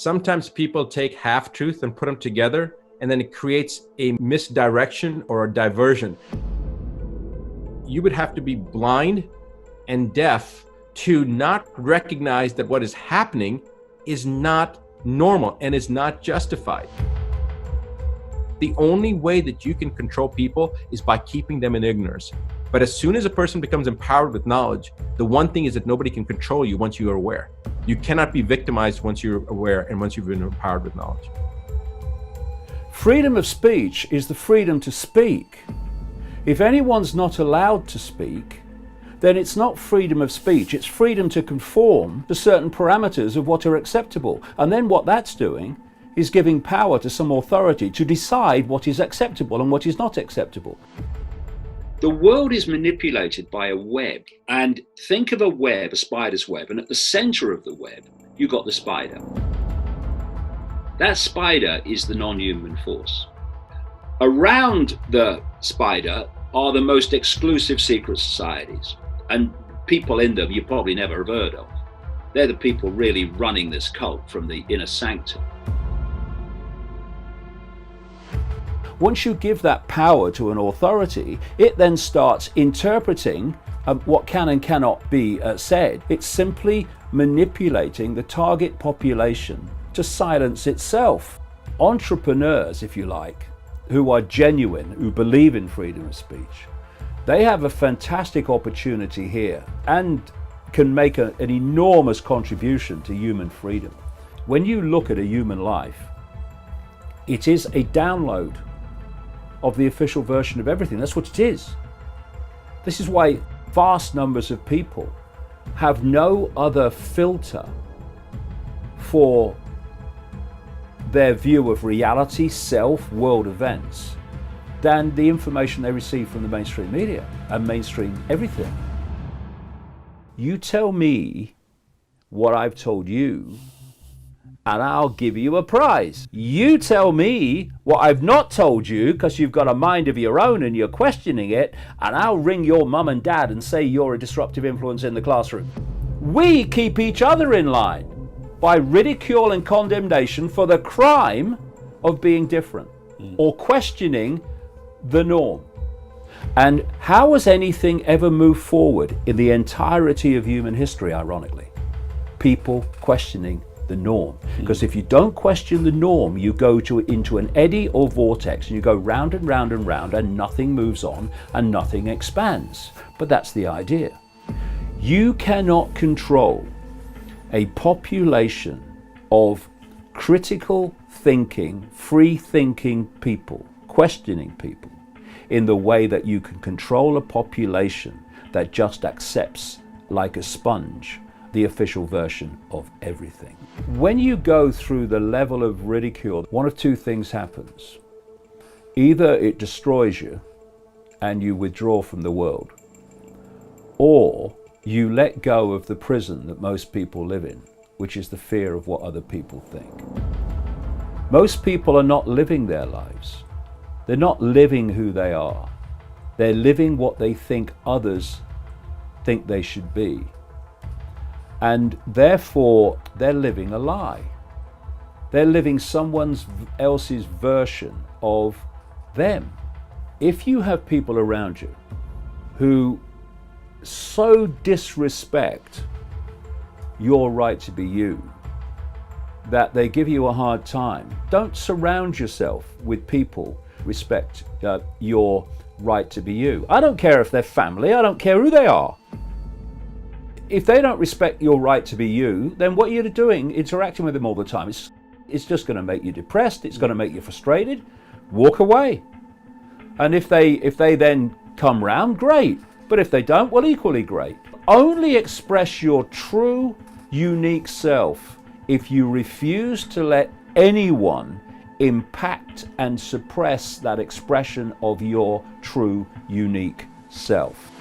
Sometimes people take half-truth and put them together, and then it creates a misdirection or a diversion. You would have to be blind and deaf to not recognize that what is happening is not normal and is not justified. The only way that you can control people is by keeping them in ignorance. But as soon as a person becomes empowered with knowledge, the one thing is that nobody can control you once you are aware. You cannot be victimized once you're aware and once you've been empowered with knowledge. Freedom of speech is the freedom to speak. If anyone's not allowed to speak, then it's not freedom of speech, it's freedom to conform to certain parameters of what are acceptable. And then what that's doing is giving power to some authority to decide what is acceptable and what is not acceptable. The world is manipulated by a web, and think of a web, a spider's web, and at the center of the web, you've got the spider. That spider is the non-human force. Around the spider are the most exclusive secret societies, and people in them you probably never have heard of. They're the people really running this cult from the inner sanctum. Once you give that power to an authority, it then starts interpreting what can and cannot be said. It's simply manipulating the target population to silence itself. Entrepreneurs, if you like, who are genuine, who believe in freedom of speech, they have a fantastic opportunity here and can make an enormous contribution to human freedom. When you look at a human life, it is a download of the official version of everything. That's what it is. This is why vast numbers of people have no other filter for their view of reality, self, world events than the information they receive from the mainstream media and mainstream everything. You tell me what I've told you and I'll give you a prize. You tell me what I've not told you because you've got a mind of your own and you're questioning it, and I'll ring your mum and dad and say you're a disruptive influence in the classroom. We keep each other in line by ridicule and condemnation for the crime of being different or questioning the norm. And how has anything ever moved forward in the entirety of human history, ironically? People questioning the norm. Because if you don't question the norm, you go into an eddy or vortex and you go round and round and round and nothing moves on and nothing expands. But that's the idea. You cannot control a population of critical thinking, free thinking people, questioning people, in the way that you can control a population that just accepts like a sponge the official version of everything. When you go through the level of ridicule, one of two things happens. Either it destroys you and you withdraw from the world, or you let go of the prison that most people live in, which is the fear of what other people think. Most people are not living their lives. They're not living who they are. They're living what they think others think they should be. And therefore, they're living a lie. They're living someone else's version of them. If you have people around you who so disrespect your right to be you that they give you a hard time, don't surround yourself with people who respect your right to be you. I don't care if they're family, I don't care who they are. If they don't respect your right to be you, then what you're doing, interacting with them all the time, it's just going to make you depressed, it's going to make you frustrated. Walk away. And if they then come round, great. But if they don't, well, equally great. Only express your true, unique self if you refuse to let anyone impact and suppress that expression of your true, unique self.